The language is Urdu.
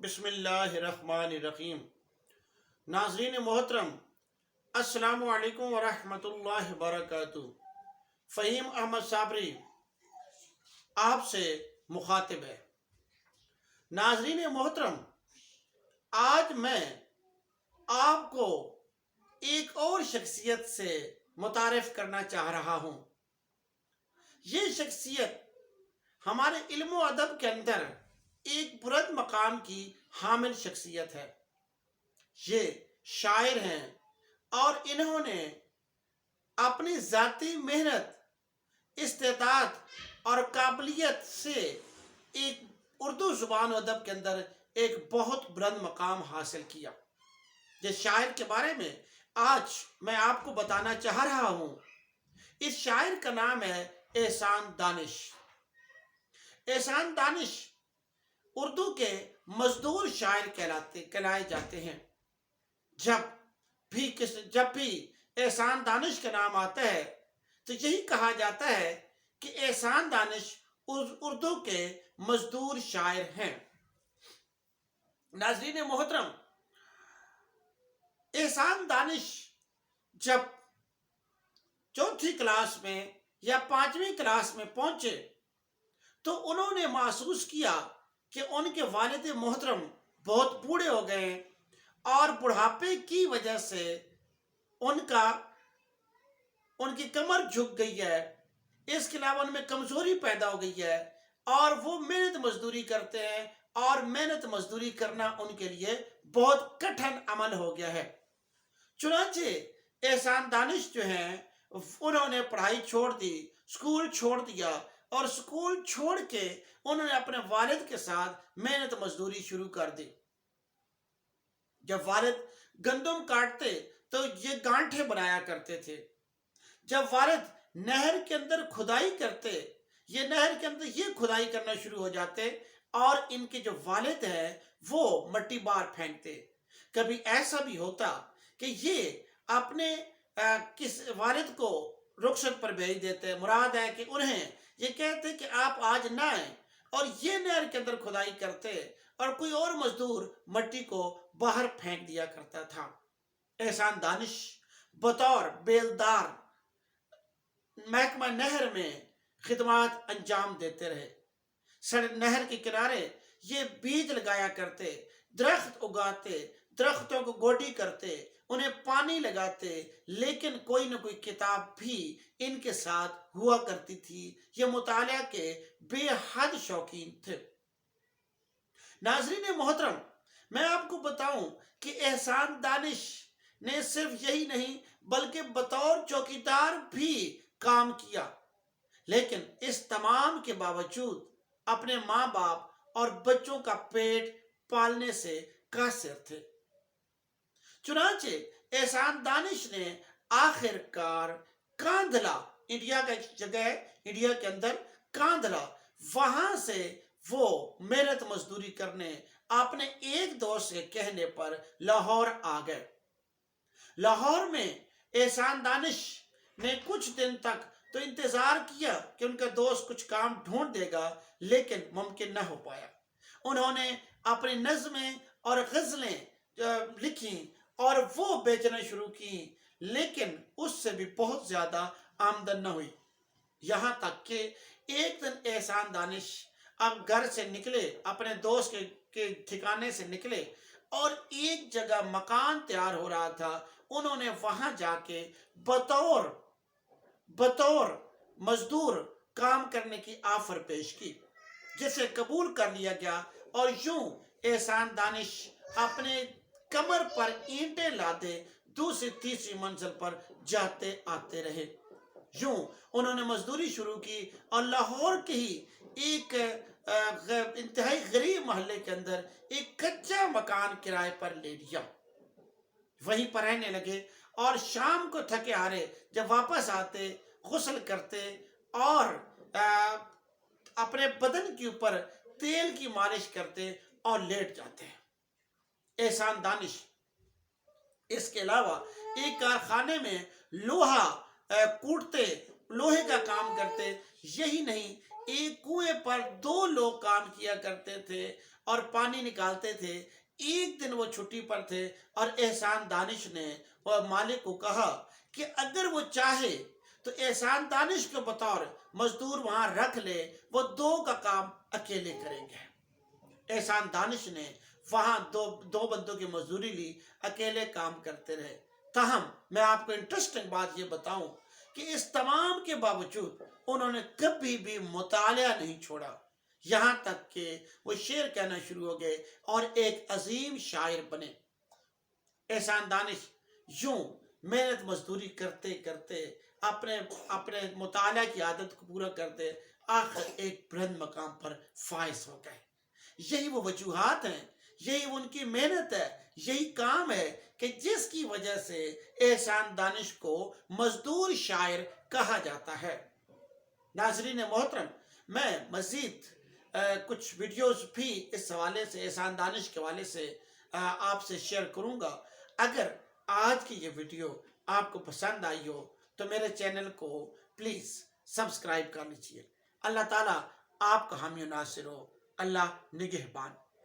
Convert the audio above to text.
بسم اللہ الرحمن الرحیم۔ ناظرین محترم، السلام علیکم ورحمۃ اللہ وبرکاتہ۔ فہیم احمد صابری آپ سے مخاطب ہے۔ ناظرین محترم، آج میں آپ کو ایک اور شخصیت سے متعارف کرنا چاہ رہا ہوں۔ یہ شخصیت ہمارے علم و ادب کے اندر ایک بلند مقام کی حامل شخصیت ہے۔ یہ شاعر ہیں اور انہوں نے اپنی ذاتی محنت، استعداد اور قابلیت سے ایک اردو زبان و ادب کے اندر ایک بہت بلند مقام حاصل کیا۔ جس شاعر کے بارے میں آج میں آپ کو بتانا چاہ رہا ہوں، اس شاعر کا نام ہے احسان دانش۔ احسان دانش اردو کے مزدور شاعر کہلائے جاتے ہیں۔ جب بھی احسان دانش کا نام آتا ہے تو یہی کہا جاتا ہے کہ احسان دانش اردو کے مزدور شاعر ہیں۔ ناظرین محترم، احسان دانش جب چوتھی کلاس میں یا 5ویں کلاس میں پہنچے تو انہوں نے محسوس کیا کہ ان کے والد محترم بہت بوڑھے ہو گئے اور بڑھاپے کی وجہ سے ان کی کمر جھک گئی ہے۔ اس کے علاوہ ان میں کمزوری پیدا ہو گئی ہے اور وہ محنت مزدوری کرتے ہیں اور محنت مزدوری کرنا ان کے لیے بہت کٹھن عمل ہو گیا ہے۔ چنانچہ احسان دانش جو ہیں انہوں نے پڑھائی چھوڑ دی، اسکول چھوڑ دیا اور اسکول چھوڑ کے انہوں نے اپنے والد کے ساتھ محنت مزدوری شروع کر دی۔ جب والد گندم کاٹتے تو یہ گانٹھے بنایا کرتے تھے۔ جب والد نہر کے اندر کھدائی کرتے، یہ کھدائی کرنا شروع ہو جاتے اور ان کے جو والد ہیں وہ مٹی بار پھینکتے۔ کبھی ایسا بھی ہوتا کہ یہ اپنے والد کو رخصت پر بھیج دیتے، مراد ہے کہ انہیں یہ کہتے کہ آپ آج نہ آئیں، اور یہ نہر کے اندر کھدائی کرتے اور کوئی اور مزدور مٹی کو باہر پھینک دیا کرتا تھا۔ احسان دانش بطور بیلدار محکمہ نہر میں خدمات انجام دیتے رہے۔ نہر کے کنارے یہ بیج لگایا کرتے، درخت اگاتے، درختوں کو گوڈی کرتے، انہیں پانی لگاتے، لیکن کوئی نہ کوئی کتاب بھی ان کے ساتھ ہوا کرتی تھی۔ یہ مطالعہ کے بے حد شوقین تھے۔ ناظرین محترم، میں آپ کو بتاؤں کہ احسان دانش نے صرف یہی نہیں بلکہ بطور چوکیدار بھی کام کیا، لیکن اس تمام کے باوجود اپنے ماں باپ اور بچوں کا پیٹ پالنے سے قاصر تھے۔ چنانچہ احسان دانش نے آخر کار کاندھلا، انڈیا کا ایک جگہ ہے انڈیا کے اندر کاندھلا، وہاں سے وہ محنت مزدوری کرنے اپنے ایک دوست کے کہنے پر لاہور آ گئے۔ لاہور میں احسان دانش نے کچھ دن تک تو انتظار کیا کہ ان کا دوست کچھ کام ڈھونڈ دے گا، لیکن ممکن نہ ہو پایا۔ انہوں نے اپنی نظمیں اور غزلیں لکھیں اور وہ بیچنا شروع کی، لیکن اس سے بھی بہت زیادہ آمدن نہ ہوئی۔ یہاں تک کہ ایک دن احسان دانش اب گھر سے نکلے، اپنے دوست کے ٹھکانے سے نکلے اور ایک جگہ مکان تیار ہو رہا تھا۔ انہوں نے وہاں جا کے بطور مزدور کام کرنے کی آفر پیش کی، جسے قبول کر لیا گیا، اور یوں احسان دانش اپنے کمر پر اینٹیں لاتے دوسری تیسری منزل پر جاتے آتے رہے۔ یوں انہوں نے مزدوری شروع کی اور لاہور کے ہی ایک انتہائی غریب محلے کے اندر ایک کچا مکان کرائے پر لے لیا۔ وہیں پر رہنے لگے اور شام کو تھکے ہارے جب واپس آتے، غسل کرتے اور اپنے بدن کے اوپر تیل کی مالش کرتے اور لیٹ جاتے ہیں۔ احسان دانش اس کے علاوہ ایک کارخانے میں لوہا کوٹتے، لوہے کا کام کرتے۔ یہی نہیں، ایک کنویں پر 2 لوگ کام کیا کرتے تھے اور پانی نکالتے تھے۔ ایک دن وہ چھٹی پر تھے اور احسان دانش نے وہ مالک کو کہا کہ اگر وہ چاہے تو احسان دانش کو بطور مزدور وہاں رکھ لے، وہ 2 کا کام اکیلے کریں گے۔ احسان دانش نے وہاں دو بندوں کی مزدوری لی، اکیلے کام کرتے رہے۔ تاہم میں آپ کو انٹرسٹنگ بات یہ بتاؤں کہ اس تمام کے باوجود انہوں نے کبھی بھی مطالعہ نہیں چھوڑا، یہاں تک کہ وہ شعر کہنا شروع ہو گئے اور ایک عظیم شاعر بنے۔ احسان دانش یوں محنت مزدوری کرتے کرتے اپنے مطالعہ کی عادت کو پورا کرتے آخر ایک بلند مقام پر فائز ہو گئے۔ یہی وہ وجوہات ہیں، یہی ان کی محنت ہے، یہی کام ہے کہ جس کی وجہ سے احسان دانش کو مزدور شاعر کہا جاتا ہے۔ ناظرین محترم، میں مزید کچھ ویڈیوز بھی اس حوالے سے، احسان دانش کے حوالے سے آپ سے شیئر کروں گا۔ اگر آج کی یہ ویڈیو آپ کو پسند آئی ہو تو میرے چینل کو پلیز سبسکرائب کر لیجیے۔ اللہ تعالیٰ آپ کا حامی و ناصر ہو۔ اللہ نگہبان۔